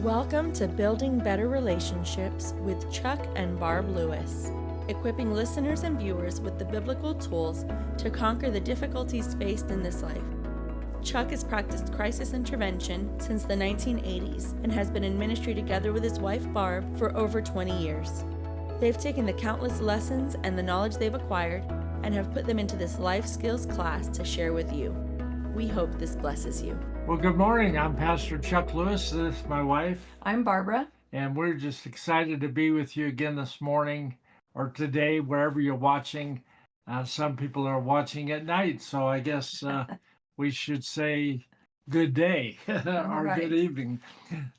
Welcome to Building Better Relationships with Chuck and Barb Lewis, equipping listeners and viewers with the biblical tools to conquer the difficulties faced in this life. Chuck has practiced crisis intervention since the 1980s and has been in ministry together with his wife Barb for over 20 years. They've taken the countless lessons and the knowledge they've acquired and have put them into this life skills class to share with you. We hope this blesses you. Well, good morning. I'm Pastor Chuck Lewis. This is my wife. I'm Barbara. And we're just excited to be with you again this morning or today, wherever you're watching. Some people are watching at night, so I guess we should say good day or Right. good evening.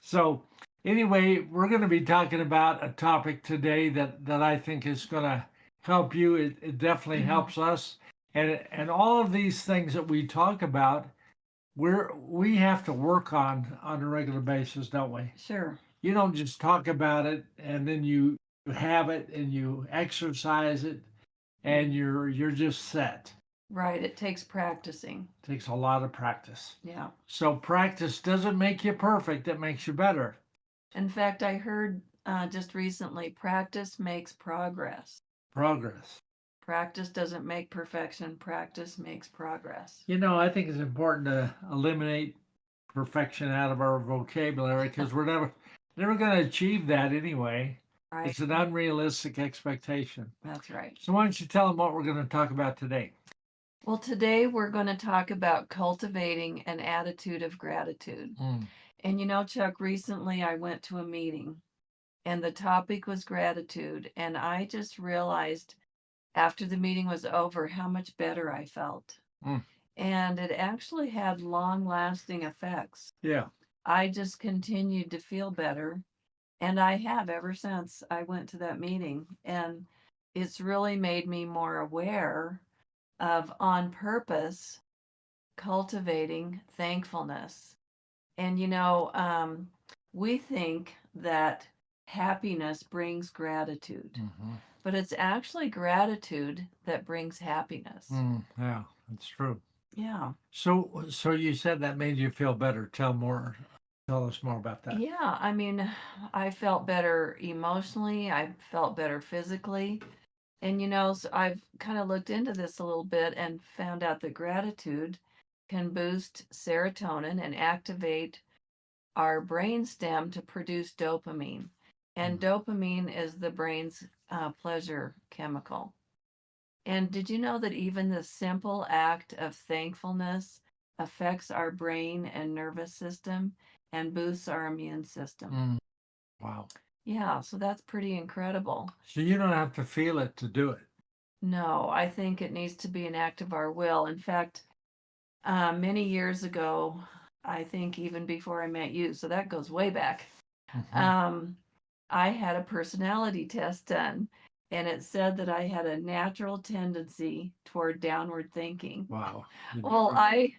So anyway, we're going to be talking about a topic today that I think is going to help you. It definitely helps us. And all of these things that we talk about, we have to work on a regular basis, don't we? Sure. You don't just talk about it and then you have it and you exercise it and you're just set. Right. It takes practicing. It takes a lot of practice. Yeah. So practice doesn't make you perfect, it makes you better. In fact, I heard just recently, practice makes progress. Progress. Practice doesn't make perfection. Practice makes progress. You know, I think it's important to eliminate perfection out of our vocabulary because we're never going to achieve that anyway. Right. It's an unrealistic expectation. That's right. So why don't you tell them what we're going to talk about today? Well, today we're going to talk about cultivating an attitude of gratitude. And you know, Chuck, recently I went to a meeting and the topic was gratitude. And I just realized after the meeting was over how much better I felt. And it actually had long-lasting effects. Yeah. I just continued to feel better. And I have ever since I went to that meeting. And it's really made me more aware of, on purpose, cultivating thankfulness. And you know, we think that happiness brings gratitude, but it's actually gratitude that brings happiness. Yeah, that's true. Yeah. So you said that made you feel better. Tell us more about that. Yeah, I mean, I felt better emotionally, I felt better physically. And you know, so I've kind of looked into this a little bit and found out that gratitude can boost serotonin and activate our brainstem to produce dopamine. And dopamine is the brain's pleasure chemical. And did you know that even the simple act of thankfulness affects our brain and nervous system and boosts our immune system? Wow. Yeah, so that's pretty incredible. So you don't have to feel it to do it. No, I think it needs to be an act of our will. In fact, many years ago, I think even before I met you, so that goes way back, I had a personality test done, and it said that I had a natural tendency toward downward thinking. Wow. Well, I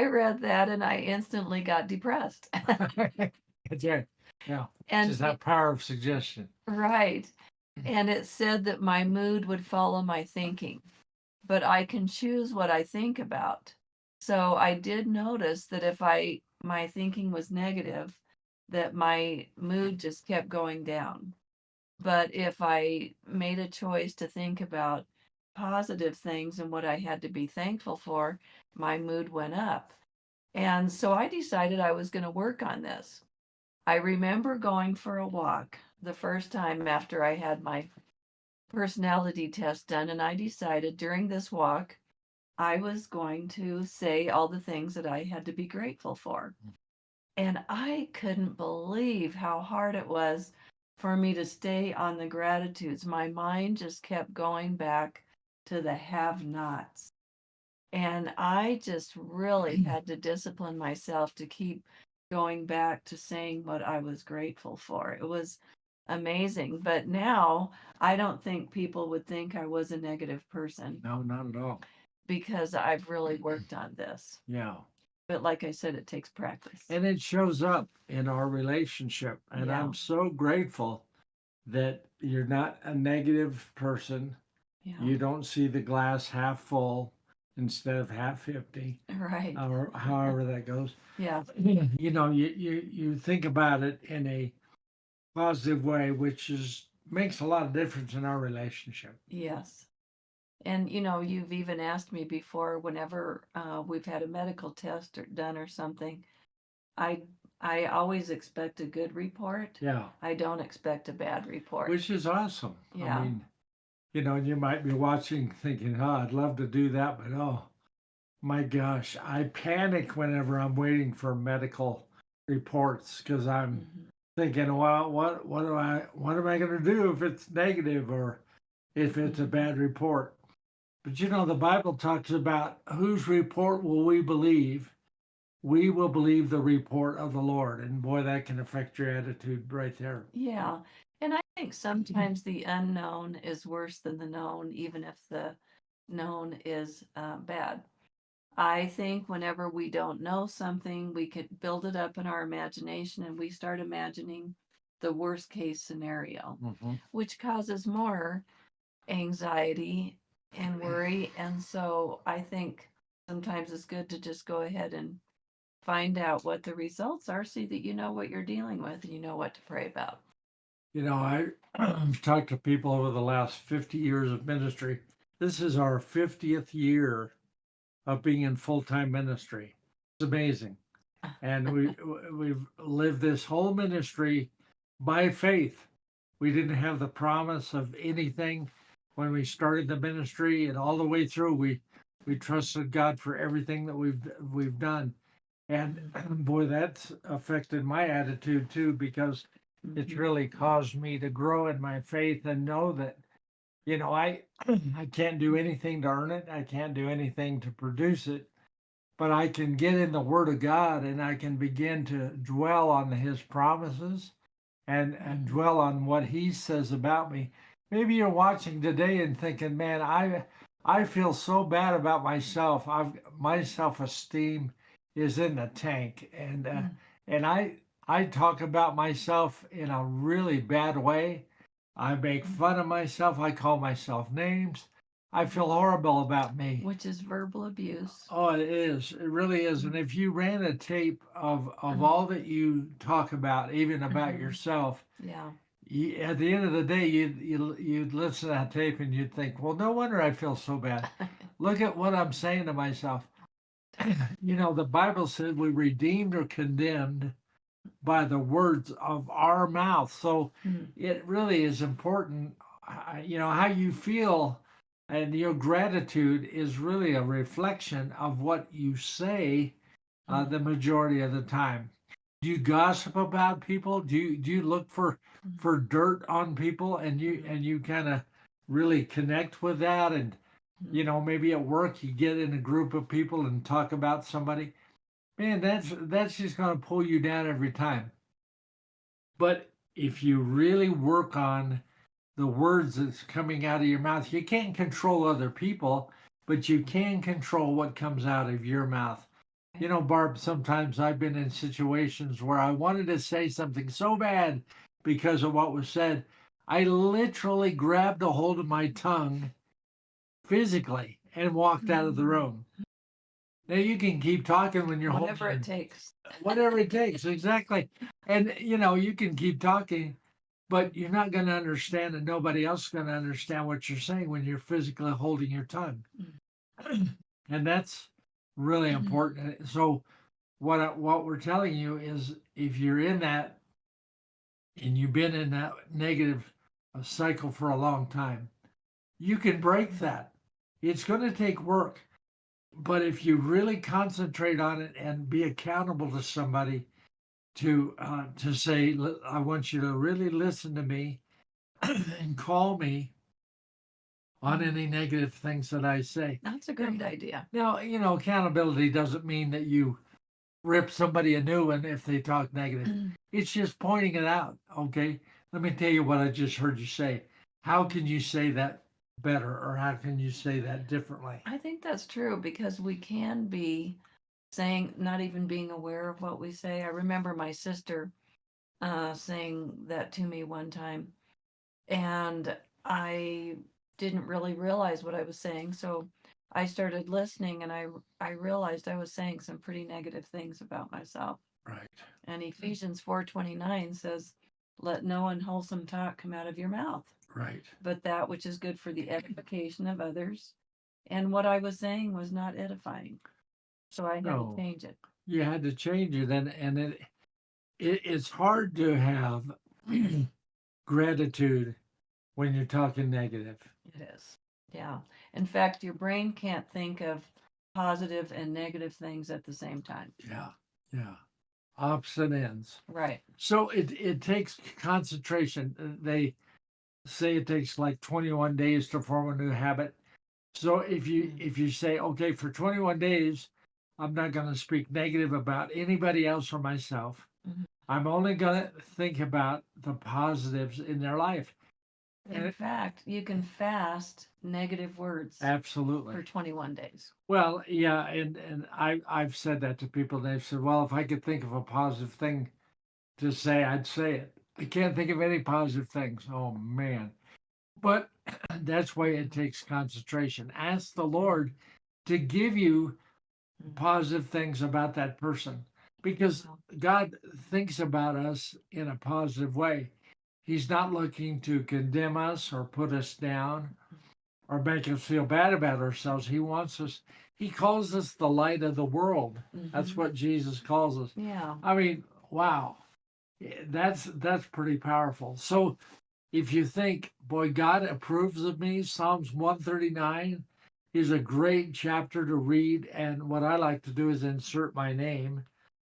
read that and I instantly got depressed. That's right. Yeah. And just that power of suggestion. right. And it said that my mood would follow my thinking, but I can choose what I think about. So I did notice that if my thinking was negative, that my mood just kept going down. But if I made a choice to think about positive things and what I had to be thankful for, my mood went up. And so I decided I was going to work on this. I remember going for a walk the first time after I had my personality test done, and I decided during this walk, I was going to say all the things that I had to be grateful for. And I couldn't believe how hard it was for me to stay on the gratitudes. My mind just kept going back to the have-nots. And I just really had to discipline myself to keep going back to saying what I was grateful for. It was amazing. But now I don't think people would think I was a negative person. No, not at all. Because I've really worked on this. Yeah. But like I said, it takes practice. And it shows up in our relationship. And Yeah. I'm so grateful that you're not a negative person. Yeah. You don't see the glass half full. instead of half 50, Right. or however that goes. Yeah. You know, you think about it in a positive way, which makes a lot of difference in our relationship. Yes. And you've even asked me before whenever we've had a medical test done or something, I I always expect a good report. Yeah, I don't expect a bad report. which is awesome. I Yeah. mean, you know, you might be watching thinking, oh, I'd love to do that, but oh my gosh, I panic whenever I'm waiting for medical reports because I'm Mhm. thinking, well, what am I going to do if it's negative or if it's a Mhm. bad report? But you know, the Bible talks about whose report will we believe? We will believe the report of the Lord. And boy, that can affect your attitude right there. Yeah. And I think sometimes the unknown is worse than the known, even if the known is bad. I think whenever we don't know something, we could build it up in our imagination and we start imagining the worst case scenario, Mm-hmm. which causes more anxiety and worry. And so I think sometimes it's good to just go ahead and find out what the results are so that you know what you're dealing with and you know what to pray about. You know, I've talked to people over the last 50 years of ministry. This is our 50th year of being in full-time ministry. It's amazing. And we've lived this whole ministry by faith. We didn't have the promise of anything when we started the ministry, and all the way through we trusted God for everything that we've done. And boy, that's affected my attitude too, because it's Mhm. really caused me to grow in my faith and know that, you know, I can't do anything to earn it. I can't do anything to produce it, but I can get in the Word of God and I can begin to dwell on His promises and Mhm. dwell on what He says about me. Maybe you're watching today and thinking, man, I feel so bad about myself. My self-esteem is in the tank, Mm. and I talk about myself in a really bad way. I make fun of myself. I call myself names. I feel horrible about me. Which is verbal abuse. Oh, it is. It really is. And if you ran a tape of all that you talk about, even about Mhm. yourself, Yeah. at the end of the day, you'd listen to that tape and you'd think, well, no wonder I feel so bad. Look at what I'm saying to myself. You know, the Bible said we redeemed or condemned by the words of our mouth. So Mm. it really is important, you know, how you feel, and your gratitude is really a reflection of what you say Mm. the majority of the time. Do you gossip about people? Do you look for dirt on people, and you kind of really connect with that? And Mm. you know, maybe at work you get in a group of people and talk about somebody. Man, that's just going to pull you down every time. But if you really work on the words that's coming out of your mouth, you can't control other people, but you can control what comes out of your mouth. You know, Barb, sometimes I've been in situations where I wanted to say something so bad because of what was said. I literally grabbed a hold of my tongue physically and walked out of the Mm. room. Now you can keep talking when you're holding Whatever it takes. whatever it takes, exactly. And you know, you can keep talking, but you're not going to understand, and nobody else is going to understand what you're saying when you're physically holding your tongue. And that's really important. So what we're telling you is, if you're in that and you've been in that negative cycle for a long time, you can break that. It's going to take work, but if you really concentrate on it and be accountable to somebody to say, I want you to really listen to me and call me on any negative things that I say. That's a Now, great idea. now, you know, accountability doesn't mean that you rip somebody a new one if they talk negative. It's just pointing it out. Okay, let me tell you what I just heard you say. How can you say that better, or how can you say that differently? I think that's true because we can be saying, not even being aware of what we say. I remember my sister saying that to me one time, and I didn't really realize what I was saying. So I started listening, and I realized I was saying some pretty negative things about myself. Right. And Ephesians 4:29 says, "Let no unwholesome talk come out of your mouth, Right. but that which is good for the edification of others." And what I was saying was not edifying, so I had to No, change it. you had to change it, and it's hard to have gratitude when you're talking negative. It is. Yeah. In fact, your brain can't think of positive and negative things at the same time. Yeah. Yeah. Opposite ends. Right. So it takes concentration. They say it takes like 21 days to form a new habit. So if you say, okay, for 21 days, I'm not going to speak negative about anybody else or myself. Mhm. I'm only going to think about the positives in their life. In fact, you can fast negative words Absolutely. for 21 days. Well, yeah, and I've said that to people. They've said, well, if I could think of a positive thing to say, I'd say it. I can't think of any positive things. Oh man. But that's why it takes concentration. Ask the Lord to give you positive things about that person because God thinks about us in a positive way. He's not looking to condemn us or put us down or make us feel bad about ourselves. He wants us, he calls us the light of the world. That's what Jesus calls us. Yeah. I mean, wow. That's pretty powerful. So if you think, boy, God approves of me, Psalms 139 is a great chapter to read. And what I like to do is insert my name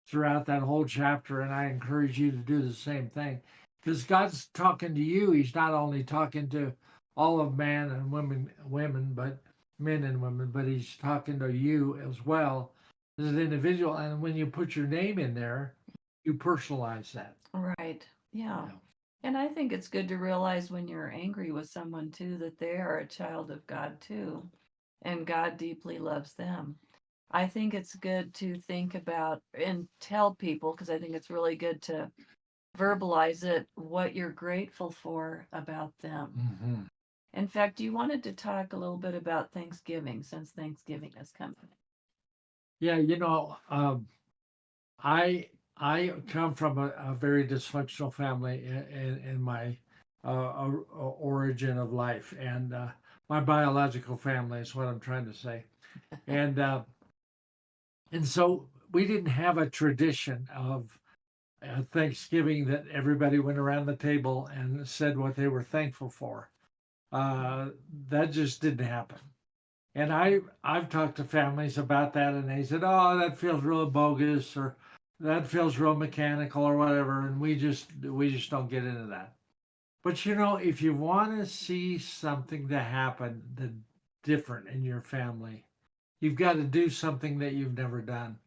throughout that whole chapter. And I encourage you to do the same thing because God's talking to you. He's not only talking to all of man and women, but men and women, but he's talking to you as well as an individual. And when you put your name in there, you personalize that. Right. Yeah. Yeah. And I think it's good to realize when you're angry with someone too that they are a child of God too, and God deeply loves them. I think it's good to think about and tell people, because I think it's really good to verbalize it, what you're grateful for about them. Mm-hmm. In fact, you wanted to talk a little bit about Thanksgiving since Thanksgiving is coming. Yeah, I come from a very dysfunctional family in my origin of life, and my biological family is what I'm trying to say, and so we didn't have a tradition of Thanksgiving that everybody went around the table and said what they were thankful for. That just didn't happen. And I've talked to families about that, and they said, "Oh, that feels real bogus," or "That feels real mechanical," or whatever. And we just don't get into that. But if you want to see something to happen that different in your family, you've got to do something that you've never done.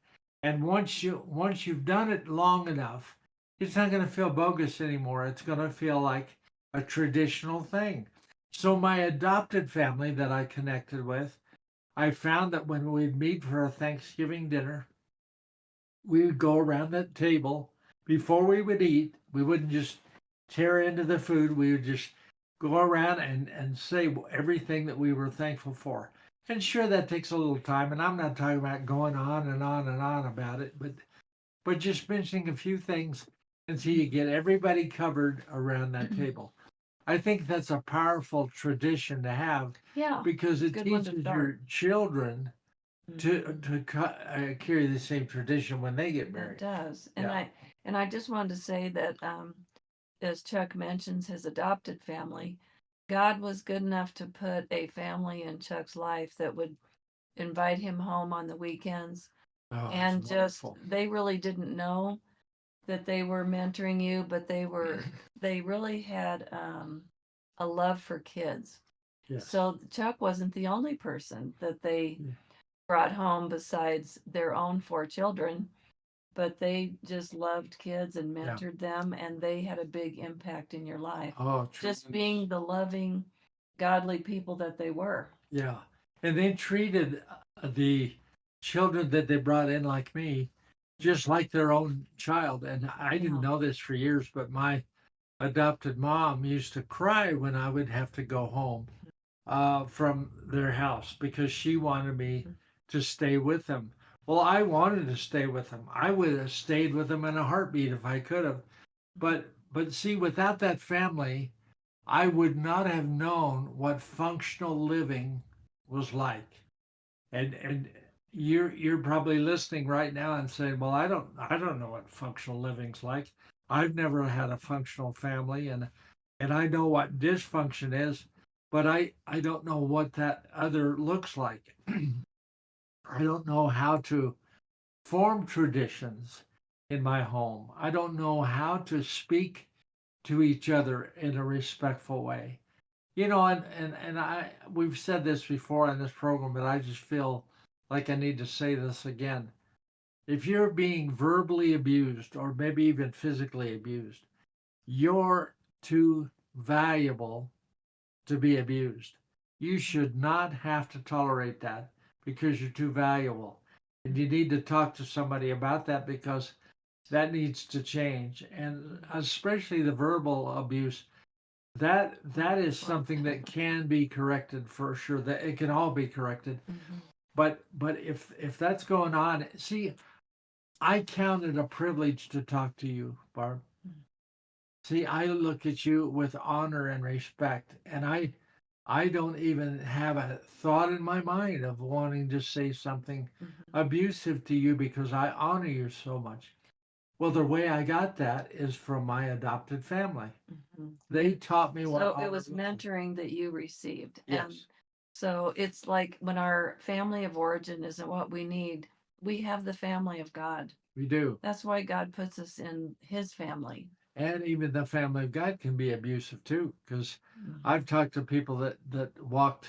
And once you've done it long enough, it's not going to feel bogus anymore. It's going to feel like a traditional thing. So my adopted family that I connected with, I found that when we'd meet for a Thanksgiving dinner, we would go around that table before we would eat. We wouldn't just tear into the food. We would just go around and say everything that we were thankful for. And sure, that takes a little time. And I'm not talking about going on and on and on about it, but just mentioning a few things until you get everybody covered around that table. I think that's a powerful tradition to have. Yeah. Because it Good one to teaches start. your children to carry the same tradition when they get It married. does. And Yeah. I just wanted to say that as Chuck mentions his adopted family, God was good enough to put a family in Chuck's life that would invite him home on the weekends. Oh, And it's just wonderful. they really didn't know that they were mentoring you, but they really had a love for kids. Yes. So Chuck wasn't the only person that they Yeah. brought home besides their own 4 children, but they just loved kids and Yeah. mentored them, and they had a big impact in your life. Oh, Just tremendous. being the loving, godly people that they were. Yeah. And they treated the children that they brought in, like me, just like their own child. And I didn't know this for years, but my adopted mom used to cry when I would have to go home from their house because she wanted me to stay with them. Well, I wanted to stay with them. I would have stayed with them in a heartbeat if I could have. But see, without that family, I would not have known what functional living was like. And you're probably listening right now and saying, "Well, I don't know what functional living's like. I've never had a functional family, and I know what dysfunction is, but I don't know what that other looks like. I don't know how to form traditions in my home. I don't know how to speak to each other in a respectful way. And I we've said this before on this program, but I just feel like I need to say this again. If you're being verbally abused or maybe even physically abused, you're too valuable to be abused. You should not have to tolerate that because you're too valuable. And you need to talk to somebody about that because that needs to change. And especially the verbal abuse, that is something that can be corrected for sure. That it can all be corrected. But if that's going on, see, I count it a privilege to talk to you, Barb. See, I look at you with honor and respect, and I don't even have a thought in my mind of wanting to say something abusive to you because I honor you so much. Well, the way I got that is from my adopted family. They taught me what So honor it was looked like. mentoring that you received. And Yes, so it's like when our family of origin isn't what we need, we have the family of God. we do. That's why God puts us in his family. And even the family of God can be abusive too, because I've talked to people that walked.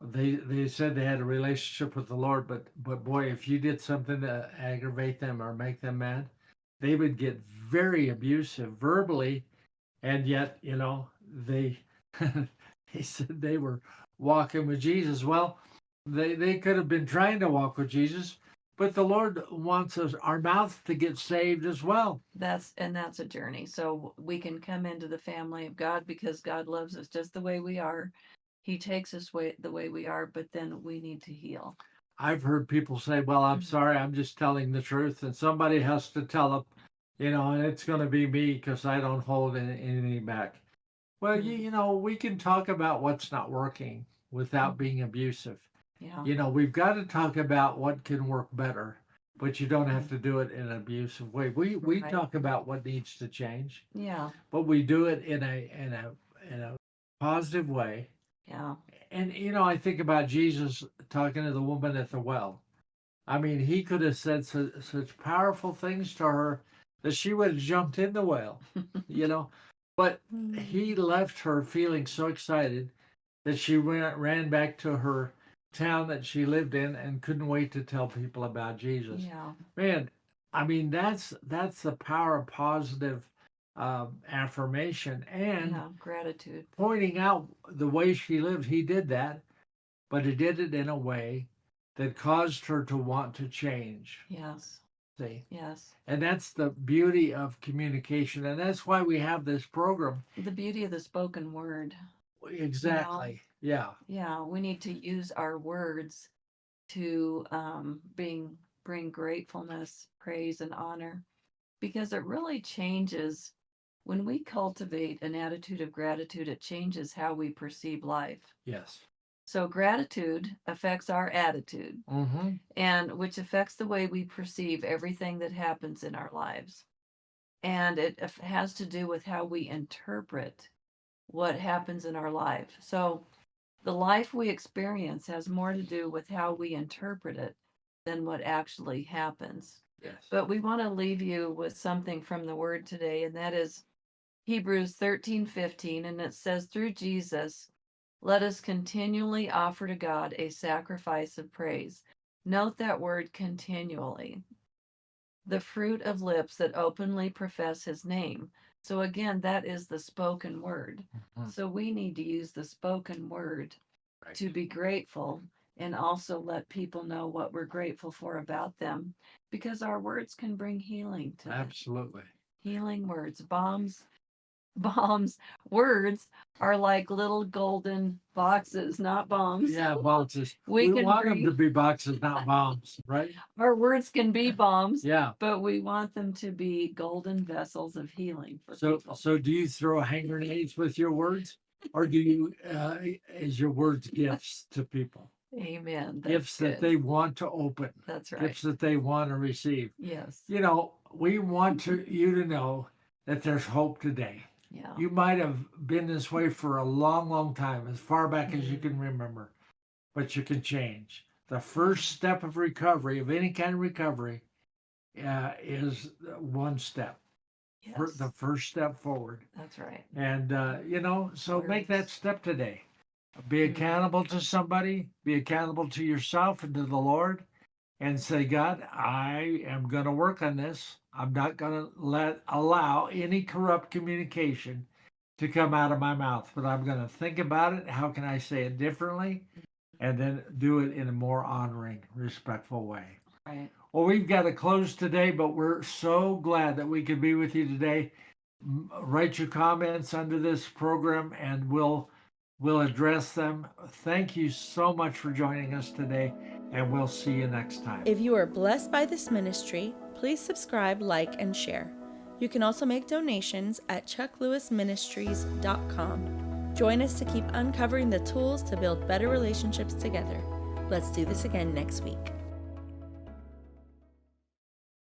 They said they had a relationship with the Lord, but boy, if you did something to aggravate them or make them mad, they would get very abusive verbally, and yet they they said they were walking with Jesus. Well, they could have been trying to walk with Jesus, but the Lord wants us our mouth to get saved as well. That's a journey. So we can come into the family of God because God loves us just the way we are. He takes us the way we are, but then we need to heal. I've heard people say, "Well, I'm sorry, I'm just telling the truth," and somebody has to tell them, and it's going to be me because I don't hold anything back. Well, we can talk about what's not working without being abusive. Yeah. We've got to talk about what can work better, but you don't have to do it in an abusive way. We Right. talk about what needs to change, Yeah. but we do it in a positive way. Yeah. And I think about Jesus talking to the woman at the well. I mean, he could have said such powerful things to her that she would have jumped in the well, you know. But he left her feeling so excited that she ran back to her town that she lived in and couldn't wait to tell people about Jesus. Yeah. Man, I mean, that's the power of positive affirmation and Yeah. Gratitude. pointing out the way she lived. He did that, but he did it in a way that caused her to want to change. Yes. See? Yes. And that's the beauty of communication. And that's why we have this program. The beauty of the spoken word. Exactly. Yeah. Yeah. We need to use our words to bring gratefulness, praise, and honor because it really changes when we cultivate an attitude of gratitude. It changes how we perceive life. Yes. So gratitude affects our attitude, Mm-hmm. and which affects the way we perceive everything that happens in our lives. And it has to do with how we interpret what happens in our life. So the life we experience has more to do with how we interpret it than what actually happens. Yes. But we want to leave you with something from the word today, and that is Hebrews 13:15, and it says, through Jesus, let us continually offer to God a sacrifice of praise. Note that word continually. The fruit of lips that openly profess his name. So again, that is the spoken word. Mhm. So we need to use the spoken word Right. to be grateful and also let people know what we're grateful for about them because our words can bring healing to them. Absolutely. Healing words, bombs bombs, words are like little golden boxes, not bombs. Yeah, boxes. We We can want them to breathe. be boxes, not bombs, right? Our words can be bombs, Yeah. but we want them to be golden vessels of healing for So, people. so do you throw hand grenades with your words, or do you, is your words gifts to people? Amen. That's Gifts that good. they want to open, That's right. gifts that they want to receive. Yes. You know, we want you to know that there's hope today. Yeah. You might have been this way for a long, long time, as far back as you can remember, but you can change. The first step of recovery, of any kind of recovery, is one step. Yes. The first step forward. That's right. And, so make that Words. step today. Be accountable to somebody, be accountable to yourself and to the Lord, and say, God, I am going to work on this. I'm not going to allow any corrupt communication to come out of my mouth, but I'm going to think about it. How can I say it differently? And then do it in a more honoring, respectful way. Right. Well, we've got to close today, but we're so glad that we could be with you today. Write your comments under this program and we'll address them. Thank you so much for joining us today, and we'll see you next time. If you are blessed by this ministry, please subscribe, like, and share. You can also make donations at chucklewisministries.com. Join us to keep uncovering the tools to build better relationships together. Let's do this again next week.